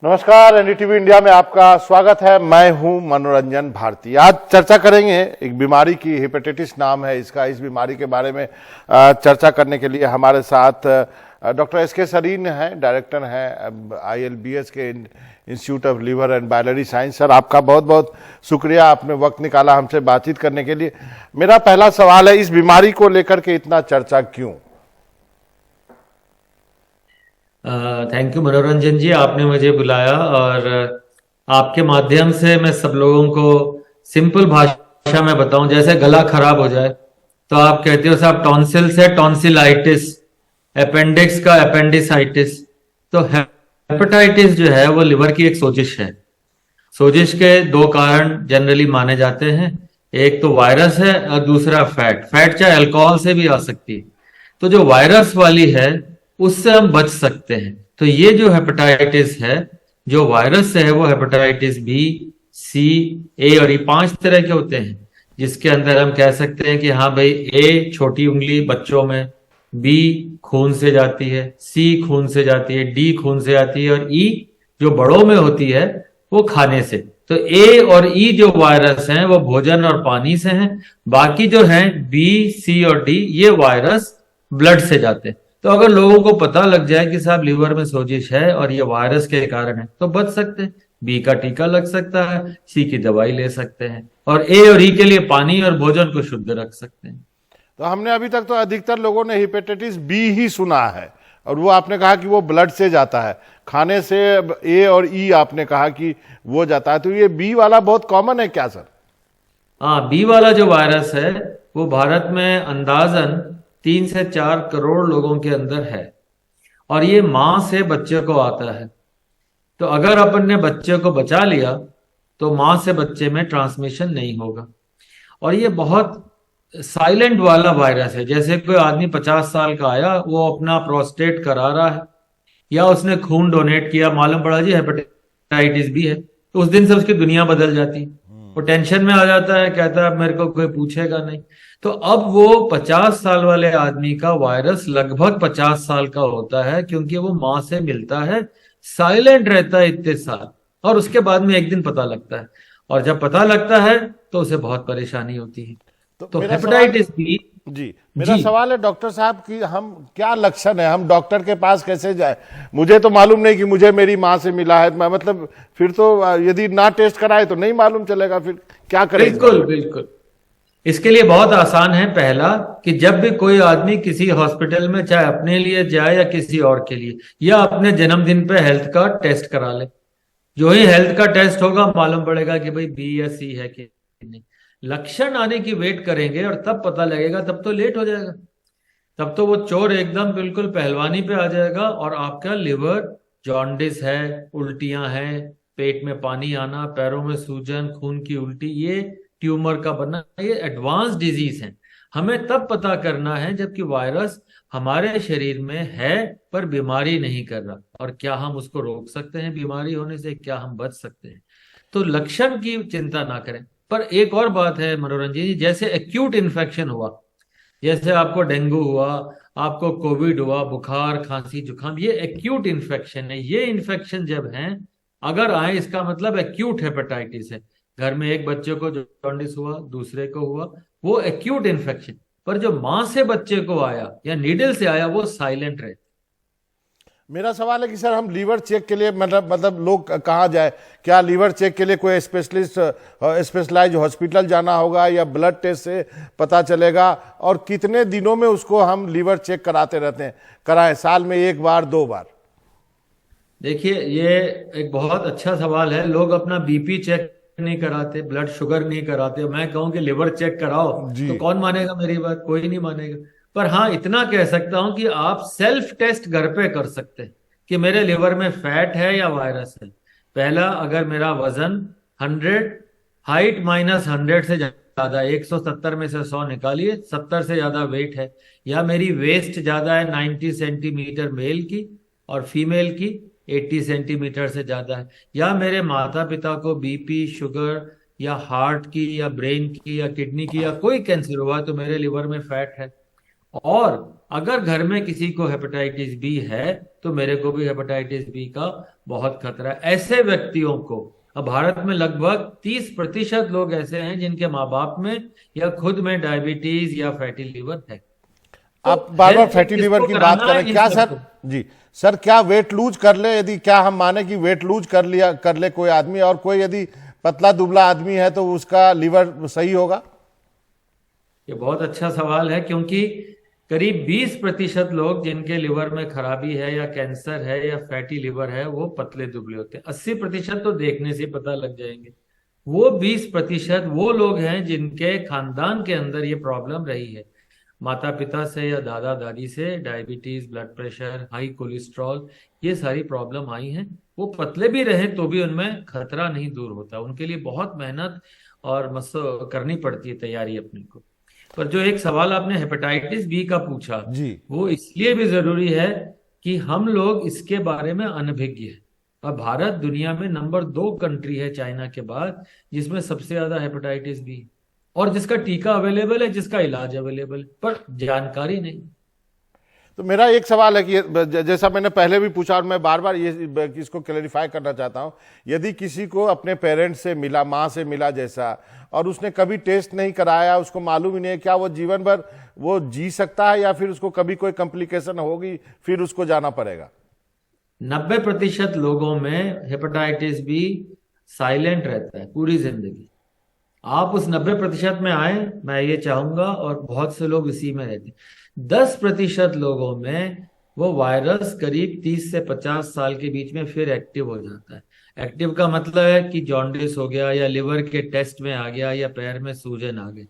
नमस्कार, NDTV India में आपका स्वागत है। मैं हूं मनोरंजन भारती। आज चर्चा करेंगे एक बीमारी की, हेपेटाइटिस नाम है इसका। इस बीमारी के बारे में चर्चा करने के लिए हमारे साथ डॉक्टर एसके सरीन हैं, डायरेक्टर हैं आईएलबीएस के institute of liver and biliary science. Sir, आपका बहुत बहुत शुक्रिया, आपने वक्त निकाला हमसे बातचीत करने के लिए। मेरा पहला सवाल है, इस बीमारी को लेकर के इतना चर्चा क्यों? थैंक यू मनोरंजन जी, आपने मुझे बुलाया और आपके माध्यम से मैं सब लोगों को सिंपल भाषा में बताऊं। जैसे गला खराब हो जाए तो आप कहते हो साहब टॉन्सिल से टॉन्सिलाइटिस, अपेंडिक्स का अपेंडिसाइटिस। तो हेपेटाइटिस जो है वो लिवर की एक सोजिश है। सोजिश के दो कारण जनरली माने जाते हैं, एक तो वायरस है और दूसरा फैट। फैट चाहे अल्कोहल से भी आ सकती है। तो जो वायरस वाली है उससे हम बच सकते हैं। तो ये जो हेपेटाइटिस है, जो वायरस से है, वो हेपेटाइटिस बी, सी, ए और ई 5 तरह के होते हैं। जिसके अंदर हम कह सकते हैं कि हाँ भाई, ए छोटी उंगली बच्चों में, बी खून से जाती है, सी खून से जाती है, डी खून से आती है और ई जो बड़ों में होती है वो खाने से। तो ए और ई जो वायरस हैं वो भोजन और पानी से हैं। बाकी जो हैं बी, सी और डी, ये वायरस ब्लड से जाते हैं। तो अगर लोगों को पता लग जाए कि साहब लिवर में सोजिश है और ये वायरस के कारण है, तो बच सकते हैं। बी का टीका लग सकता है, सी की दवाई ले सकते हैं और ए और ई के लिए पानी और भोजन को शुद्ध रख सकते हैं। तो हमने अभी तक तो अधिकतर लोगों ने हेपेटाइटिस बी ही सुना है, और वो आपने कहा कि वो ब्लड से जाता है, खाने से। ए और ई आपने कहा कि वो जाता है, तो ये बी वाला बहुत कॉमन है क्या सर? हाँ, बी वाला जो वायरस है वो भारत में अंदाजन 3 से 4 करोड़ लोगों के अंदर है और ये मां से बच्चे को आता है। तो अगर अपन ने बच्चे को बचा लिया तो मां से बच्चे में ट्रांसमिशन नहीं होगा। और ये बहुत साइलेंट वाला वायरस है। जैसे कोई आदमी 50 साल का आया, वो अपना प्रोस्टेट करा रहा है या उसने खून डोनेट किया, मालूम पड़ा जी हेपेटाइटिस बी है, तो उस दिन से उसकी दुनिया बदल जाती है। वो टेंशन में आ जाता है, कहता है अब मेरे को कोई पूछेगा नहीं। तो अब वो 50 साल वाले आदमी का वायरस लगभग 50 साल का होता है, क्योंकि वो मां से मिलता है, साइलेंट रहता है इतने साल, और उसके बाद में एक दिन पता लगता है। और जब पता लगता है तो उसे बहुत परेशानी होती है। तो तो मेरा सवाल, हेपेटाइटिस बी जी मेरा जी सवाल है डॉक्टर साहब कि हम क्या लक्षण है, हम डॉक्टर के पास कैसे जाए? मुझे तो मालूम नहीं कि मुझे मेरी माँ से मिला है। मैं मतलब फिर तो यदि ना टेस्ट कराए तो नहीं मालूम चलेगा, फिर क्या करें इस बारे बिल्कुल में? बिल्कुल। इसके लिए बहुत आसान है। पहला कि जब भी कोई आदमी किसी हॉस्पिटल में, चाहे अपने लिए जाए या किसी और के लिए, या अपने जन्मदिन पे हेल्थ का टेस्ट करा ले। जो ही हेल्थ का टेस्ट होगा मालूम पड़ेगा कि भाई बी या सी है कि नहीं। लक्षण आने की वेट करेंगे और तब पता लगेगा, तब तो लेट हो जाएगा। तब तो वो चोर एकदम बिल्कुल पहलवानी पे आ जाएगा और आपका लिवर जॉन्डिस है, उल्टियां हैं, पेट में पानी आना, पैरों में सूजन, खून की उल्टी, ये ट्यूमर का बनना, ये एडवांस डिजीज है। हमें तब पता करना है जबकि वायरस हमारे शरीर में है पर बीमारी नहीं कर रहा, और क्या हम उसको रोक सकते हैं बीमारी होने से, क्या हम बच सकते हैं। तो लक्षण की चिंता ना करें। पर एक और बात है मनोरंजन जी, जैसे एक्यूट इन्फेक्शन हुआ, जैसे आपको डेंगू हुआ, आपको कोविड हुआ, बुखार खांसी जुकाम, ये एक्यूट इन्फेक्शन है। ये इन्फेक्शन जब है, अगर आए, इसका मतलब एक्यूट हेपेटाइटिस है। घर में एक बच्चे को जॉन्डिस हुआ, दूसरे को हुआ, वो एक्यूट इन्फेक्शन। पर जो मां से बच्चे को आया या नीडल से आया, वो साइलेंट रहे। मेरा सवाल है कि सर, हम लीवर चेक के लिए मतलब लोग कहाँ जाए? क्या लीवर चेक के लिए कोई स्पेशलिस्ट, स्पेशलाइज हॉस्पिटल जाना होगा, या ब्लड टेस्ट से पता चलेगा? और कितने दिनों में उसको हम लीवर चेक कराते रहते हैं, कराएं? साल में एक बार, 2 बार? देखिए, ये एक बहुत अच्छा सवाल है। लोग अपना बीपी चेक नहीं कराते, ब्लड शुगर नहीं कराते। मैं कहूं कि लिवर चेक कराओ जी। तो कौन मानेगा मेरी बात? कोई नहीं मानेगा। पर हाँ, इतना कह सकता हूं कि आप सेल्फ टेस्ट घर पे कर सकते हैं कि मेरे लिवर में फैट है या वायरस है। पहला, अगर मेरा वजन 100, हाइट -100 से ज्यादा, 170 में से 100 निकालिए, 70 से ज्यादा वेट है, या मेरी वेस्ट ज्यादा है 90 सेंटीमीटर मेल की और फीमेल की 80 सेंटीमीटर से ज्यादा है, या मेरे माता पिता को बीपी, शुगर या हार्ट की या ब्रेन की या किडनी की या कोई कैंसर हुआ, तो मेरे लिवर में फैट है। और अगर घर में किसी को हेपेटाइटिस बी है तो मेरे को भी हेपेटाइटिस बी का बहुत खतरा है। ऐसे व्यक्तियों को, अब भारत में लगभग 30% लोग ऐसे हैं जिनके माँ बाप में या खुद में डायबिटीज या फैटी लीवर है। तो आप बार बार हेल्थ फैटी चेक लीवर किसको की बात कराना कर है? रहे हैं इन क्या सर? सबको। जी सर, क्या वेट लूज कर ले, यदि क्या हम माने कि वेट लूज कर ले कोई आदमी, और कोई यदि पतला दुबला आदमी है तो उसका लीवर सही होगा? ये बहुत अच्छा सवाल है, क्योंकि करीब 20% लोग जिनके लिवर में खराबी है या कैंसर है या फैटी लिवर है वो पतले दुबले होते हैं। 80% तो देखने से पता लग जाएंगे। वो 20% वो लोग हैं जिनके खानदान के अंदर ये प्रॉब्लम रही है, माता पिता से या दादा दादी से diabetes, blood pressure, high cholesterol, ये सारी प्रॉब्लम आई हैं। वो पतले भी रहे तो भी उनमें खतरा नहीं दूर होता। उनके लिए बहुत मेहनत और मस करनी पड़ती है, तैयारी अपने को। पर जो एक सवाल आपने हेपेटाइटिस बी का पूछा, जी। वो इसलिए भी जरूरी है कि हम लोग इसके बारे में अनभिज्ञ हैं। और भारत दुनिया में नंबर 2 कंट्री है चाइना के बाद जिसमें सबसे ज्यादा हेपेटाइटिस बी है, और जिसका टीका अवेलेबल है, जिसका इलाज अवेलेबल है, पर जानकारी नहीं। तो मेरा एक सवाल है कि जैसा मैंने पहले भी पूछा और मैं बार बार ये इसको क्लेरिफाई करना चाहता हूं, यदि किसी को अपने पेरेंट्स से मिला, माँ से मिला जैसा, और उसने कभी टेस्ट नहीं कराया, उसको मालूम ही नहीं है, क्या वो जीवन भर वो जी सकता है या फिर उसको कभी कोई कॉम्प्लिकेशन होगी फिर उसको जाना पड़ेगा? 90% लोगों में हेपेटाइटिस बी साइलेंट रहता है पूरी जिंदगी। आप उस 90% में आए, मैं ये चाहूंगा, और बहुत से लोग इसी में रहते हैं। 10% लोगों में वो वायरस करीब 30 से 50 साल के बीच में फिर एक्टिव हो जाता है। एक्टिव का मतलब है कि जॉन्डिस हो गया या लिवर के टेस्ट में आ गया या पैर में सूजन आ गई।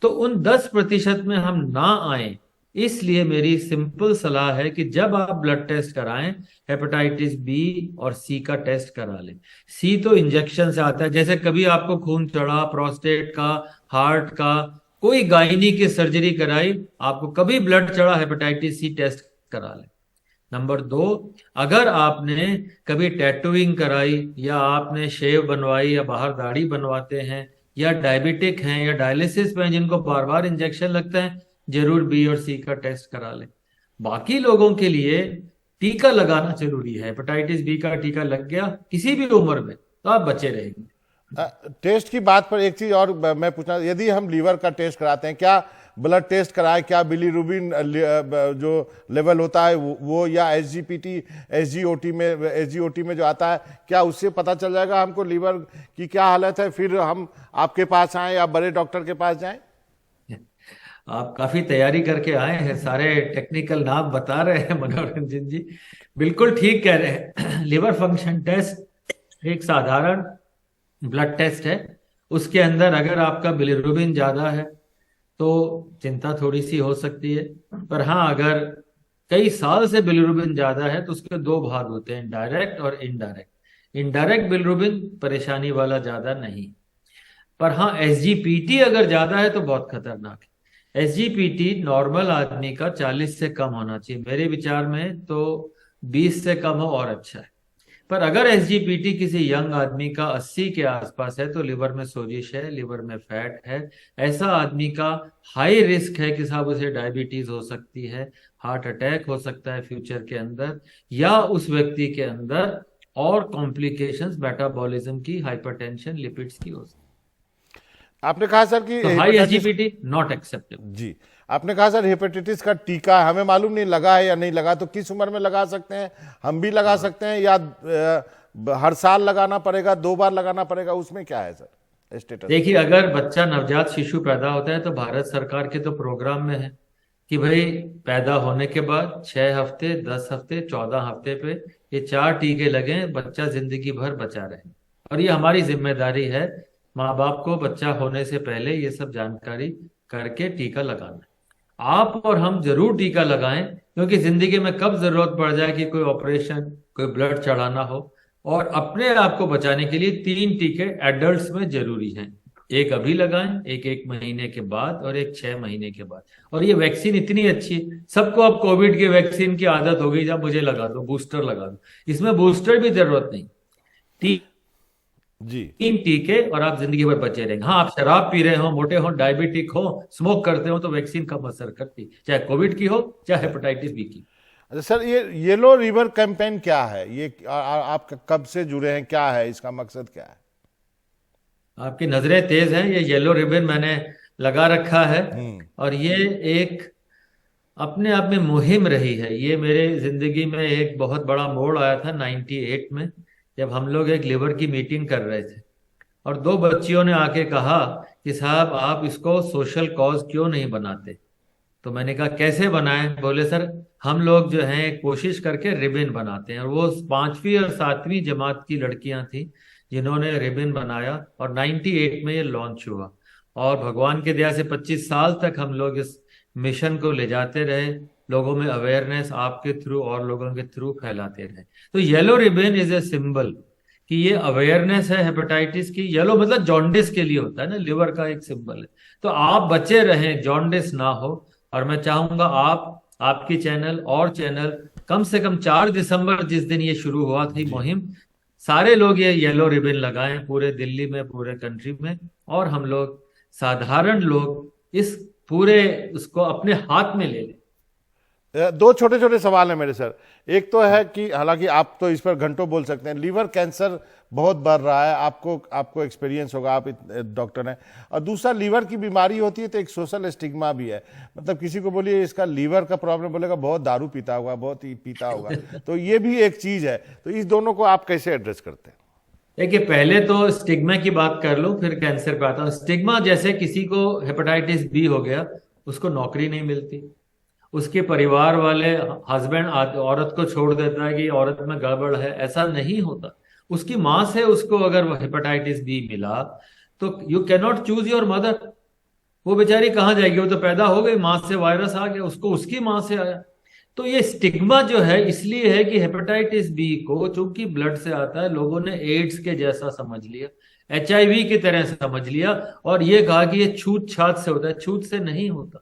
तो उन 10% में हम ना आए, इसलिए मेरी सिंपल सलाह है कि जब आप ब्लड टेस्ट कराएं, हेपेटाइटिस बी और सी का टेस्ट करा लें। सी तो इंजेक्शन से आता है, जैसे कभी आपको खून चढ़ा प्रोस्टेट का, हार्ट का, कोई गायनी की सर्जरी कराई, आपको कभी ब्लड चढ़ा, हेपेटाइटिस सी टेस्ट करा लें। नंबर 2, अगर आपने कभी टैटूइंग कराई या आपने शेव बनवाई या बाहर दाढ़ी बनवाते हैं या डायबिटिक हैं या डायलिसिस में हैं जिनको बार बार इंजेक्शन लगता है, जरूर बी और सी का टेस्ट करा लें। बाकी लोगों के लिए टीका लगाना जरूरी है। हेपेटाइटिस बी का टीका लग गया किसी भी उम्र में तो आप बचे रहेंगे। टेस्ट की बात पर एक चीज और मैं पूछना, यदि हम लीवर का टेस्ट कराते हैं, क्या ब्लड टेस्ट कराएं, क्या बिलीरुबिन जो लेवल होता है वो या एसजीपीटी एसजीओटी में जो आता है, क्या उससे पता चल जाएगा हमको लीवर की क्या हालत है, फिर हम आपके पास आए या बड़े डॉक्टर के पास जाएं? आप काफी तैयारी करके आए हैं, सारे टेक्निकल नाम बता रहे हैं मनोरंजन जी। बिल्कुल ठीक कह रहे हैं। लिवर फंक्शन टेस्ट एक साधारण ब्लड टेस्ट है। उसके अंदर अगर आपका बिलिरुबिन ज्यादा है तो चिंता थोड़ी सी हो सकती है। पर हाँ, अगर कई साल से बिलिरुबिन ज्यादा है तो उसके 2 भाग होते हैं, डायरेक्ट और इनडायरेक्ट। इनडायरेक्ट बिलिरुबिन परेशानी वाला ज्यादा नहीं, पर हाँ एसजीपीटी अगर ज्यादा है तो बहुत खतरनाक है। एसजीपीटी नॉर्मल आदमी का 40 से कम होना चाहिए मेरे विचार में, तो 20 से कम हो और अच्छा है। पर अगर एसजीपीटी किसी यंग आदमी का 80 के आसपास है तो लिवर में सोजिश है, लिवर में फैट है, ऐसा आदमी का हाई रिस्क है कि साहब उसे डायबिटीज हो सकती है, हार्ट अटैक हो सकता है फ्यूचर के अंदर, या उस व्यक्ति के अंदर और कॉम्प्लिकेशंस मेटाबॉलिज्म की, हाइपरटेंशन, लिपिड्स की हो सकती है। आपने कहा सर कि तो हाई एसजीपीटी नॉट एक्सेप्टेबल। जी, आपने कहा सर हेपेटाइटिस का टीका हमें मालूम नहीं लगा है या नहीं लगा, तो किस उम्र में लगा सकते हैं? हम भी लगा सकते हैं या हर साल लगाना पड़ेगा, 2 बार लगाना पड़ेगा, उसमें क्या है सर स्टेटस? देखिए, अगर बच्चा नवजात शिशु पैदा होता है तो भारत सरकार के तो प्रोग्राम में है कि भाई पैदा होने के बाद 6 हफ्ते, 10 हफ्ते, 14 हफ्ते पे ये 4 टीके लगे, बच्चा जिंदगी भर बचा रहे। और ये हमारी जिम्मेदारी है माँ बाप को बच्चा होने से पहले ये सब जानकारी करके टीका लगाना। आप और हम जरूर टीका लगाएं, क्योंकि जिंदगी में कब जरूरत पड़ जाए कि कोई ऑपरेशन, कोई ब्लड चढ़ाना हो। और अपने आप को बचाने के लिए 3 टीके एडल्ट्स में जरूरी हैं। एक अभी लगाएं, एक 1 महीने के बाद, और एक 6 महीने के बाद। और ये वैक्सीन इतनी अच्छी है, सबको अब कोविड के वैक्सीन की आदत हो गई, जब मुझे लगा दो, बूस्टर लगा दो। इसमें बूस्टर भी जरूरत नहीं। जी। 3 टीके और आप जिंदगी भर बचे रहेंगे। हाँ, आप शराब पी रहे हो, मोटे हो, डायबिटिक हो, स्मोक करते हो, तो वैक्सीन कम असर करती, चाहे कोविड की हो चाहे हेपेटाइटिस बी की। अच्छा सर, ये येलो रिवर कैंपेन क्या है? ये आप कब से जुड़े हैं, क्या है इसका मकसद, क्या है? आपकी नजरें तेज हैं, ये येलो रिबन मैंने लगा रखा है। हम्म। और ये एक अपने आप में मुहिम रही है। ये मेरे जिंदगी में एक बहुत बड़ा मोड़ आया था 98 में, जब हम लोग एक लिवर की मीटिंग कर रहे थे और 2 बच्चियों ने आके कहा कि साहब आप इसको सोशल कॉज क्यों नहीं बनाते। तो मैंने कहा कैसे बनाएं? बोले सर हम लोग जो है कोशिश करके रिबन बनाते हैं। और वो 5वीं और 7वीं जमात की लड़कियां थी जिन्होंने रिबन बनाया और 98 में ये लॉन्च हुआ। और भगवान की दया से 25 साल तक हम लोग इस मिशन को ले जाते रहे, लोगों में अवेयरनेस आपके थ्रू और लोगों के थ्रू फैलाते रहे। तो yellow ribbon is a symbol कि ये अवेयरनेस है हेपेटाइटिस की। येलो मतलब जॉन्डिस के लिए होता है ना, लिवर का एक सिंबल है। तो आप बचे रहें, जॉन्डिस ना हो। और मैं चाहूंगा आप, आपकी चैनल और चैनल, कम से कम 4 दिसंबर जिस दिन ये शुरू हुआ थी जी। मुहिम, सारे लोग ये येलो रिबन लगाएं पूरे दिल्ली में, पूरे कंट्री में। और हम लोग साधारण लोग इस पूरे उसको अपने हाथ में ले लें। दो छोटे छोटे सवाल हैं मेरे सर। एक तो है कि हालांकि आप तो इस पर घंटों बोल सकते हैं, लीवर कैंसर बहुत बढ़ रहा है, आपको आपको एक्सपीरियंस होगा, आप डॉक्टर हैं। और दूसरा, लीवर की बीमारी होती है तो एक सोशल स्टिग्मा भी है। मतलब किसी को बोलिए इसका लीवर का प्रॉब्लम, बोलेगा बहुत दारू पीता होगा, बहुत ही पीता होगा। तो ये भी एक चीज है। तो इस दोनों को आप कैसे एड्रेस करते हैं? देखिए, पहले तो स्टिग्मा की बात कर लूं फिर कैंसर पे आता हूं। स्टिग्मा जैसे किसी को हेपेटाइटिस बी हो गया, उसको नौकरी नहीं मिलती, उसके परिवार वाले, हस्बैंड औरत को छोड़ देता है कि औरत में गड़बड़ है, ऐसा नहीं होता। उसकी मां से उसको अगर हेपेटाइटिस बी मिला तो you can not choose your mother. वो बेचारी कहाँ जाएगी? वो तो पैदा हो गई, मां से वायरस आ गया, उसको उसकी मां से आया। तो ये स्टिग्मा जो है इसलिए है कि हेपेटाइटिस बी को चूंकि ब्लड से आता है, लोगों ने एड्स के जैसा समझ लिया, HIV की तरह समझ लिया और ये कहा कि ये छूत छात से होता है। छूत से नहीं होता।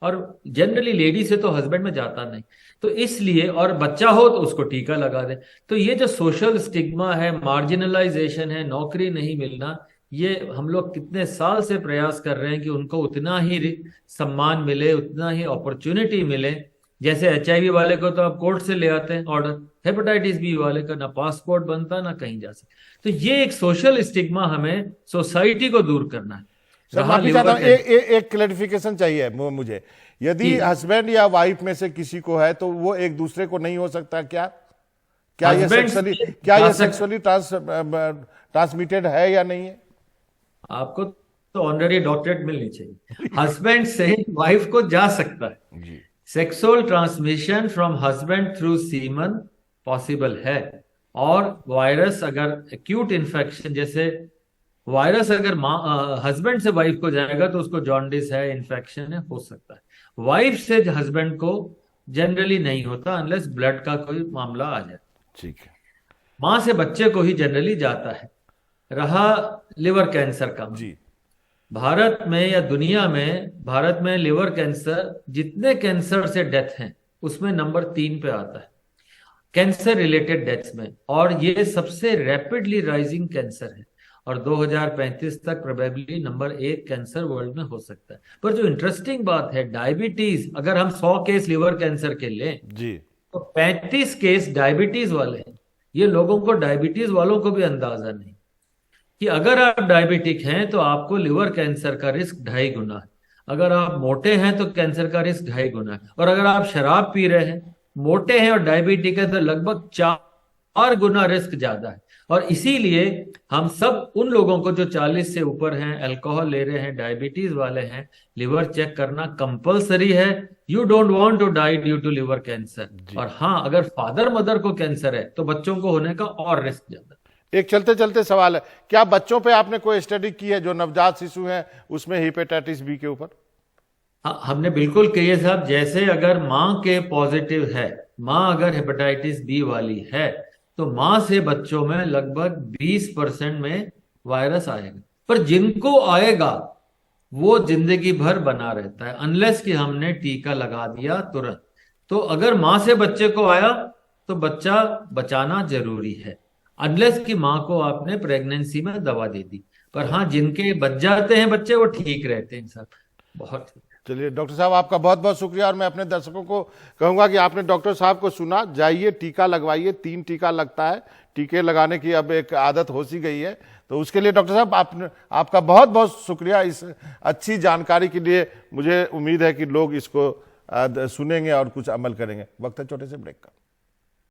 और जनरली लेडी से तो हस्बैंड में जाता नहीं। तो इसलिए, और बच्चा हो तो उसको टीका लगा दे। तो ये जो सोशल स्टिग्मा है, मार्जिनलाइजेशन है, नौकरी नहीं मिलना, ये हम लोग कितने साल से प्रयास कर रहे हैं कि उनको उतना ही सम्मान मिले, उतना ही अपॉर्चुनिटी मिले। जैसे HIV वाले को तो आप कोर्ट से ले आते हैं ऑर्डर, हेपेटाइटिस बी वाले का ना पासपोर्ट बनता ना कहीं जा सकते। तो ये एक सोशल स्टिग्मा हमें सोसाइटी को दूर करना है। सर रहा माफी चाहता लिवर हूँ, कैंसर एक क्लैरिफिकेशन चाहिए मुझे। यदि की, हस्बैंड या वाइफ में से किसी को है तो वो एक दूसरे को नहीं हो सकता क्या? क्या ये हस्बैंड सेक्सुअली से क्या जा ये सकते, सेक्सुअली ट्रांसमिटेड है या नहीं है? आपको तो ऑनरेडी डॉक्टरेट मिलनी चाहिए। हस्बैंड से वाइफ को जा सकता है। जी। Sexual transmission from husband through semen possible है। और वायरस अगर एक्यूट इन्फेक्शन, जैसे वायरस अगर हस्बैंड से वाइफ को जाएगा तो उसको जॉन्डिस है, इन्फेक्शन है, हो सकता है। वाइफ से हस्बैंड को जनरली नहीं होता अनलेस ब्लड का कोई मामला आ जाए। ठीक है। मां से बच्चे को ही जनरली जाता है। रहा लिवर कैंसर का, जी। भारत में या दुनिया में, भारत में लिवर कैंसर जितने कैंसर से डेथ हैं उसमें नंबर 3 पे आता है कैंसर रिलेटेड डेथ्स में। और ये सबसे रैपिडली राइजिंग कैंसर है और 2035 तक प्रोबेबली नंबर 1 कैंसर वर्ल्ड में हो सकता है। पर जो इंटरेस्टिंग बात है, डायबिटीज, अगर हम 100 केस लिवर कैंसर के लें जी। तो 35 केस डायबिटीज वाले हैं। ये लोगों को, डायबिटीज वालों को भी अंदाजा नहीं कि अगर आप डायबिटिक हैं तो आपको लिवर कैंसर का रिस्क 2.5 गुना है। अगर आप मोटे हैं तो कैंसर का रिस्क 2.5 गुना है। और अगर आप शराब पी रहे हैं, मोटे हैं और डायबिटिक है, तो लगभग 4 गुना रिस्क ज्यादा है। और इसीलिए हम सब उन लोगों को जो 40 से ऊपर हैं, अल्कोहल ले रहे हैं, डायबिटीज वाले हैं, लिवर चेक करना कंपलसरी है। You don't want to die due to liver cancer. और हाँ, अगर फादर मदर को कैंसर है तो बच्चों को होने का और रिस्क ज्यादा। एक चलते चलते सवाल है, क्या बच्चों पे आपने कोई स्टडी की है, जो नवजात शिशु हैं उसमें हेपेटाइटिस बी के ऊपर? हाँ, हमने बिल्कुल कही है साहब। जैसे अगर माँ के पॉजिटिव है, माँ अगर हेपेटाइटिस बी वाली है, तो माँ से बच्चों में लगभग 20% में वायरस आएगा। पर जिनको आएगा वो जिंदगी भर बना रहता है अनलेस कि हमने टीका लगा दिया तुरंत। तो अगर माँ से बच्चे को आया तो बच्चा बचाना जरूरी है। अनलेस कि माँ को आपने प्रेगनेंसी में दवा दे दी। पर हाँ, जिनके बच जाते हैं बच्चे वो ठीक रहते हैं सर। बहुत। चलिए डॉक्टर साहब, आपका बहुत बहुत शुक्रिया। और मैं अपने दर्शकों को कहूंगा कि आपने डॉक्टर साहब को सुना, जाइए टीका लगवाइए। 3 टीका लगता है, टीके लगाने की अब एक आदत हो सी गई है। तो उसके लिए डॉक्टर साहब आपका बहुत बहुत शुक्रिया इस अच्छी जानकारी के लिए। मुझे उम्मीद है कि लोग इसको सुनेंगे और कुछ अमल करेंगे। वक्त है छोटे से ब्रेक का।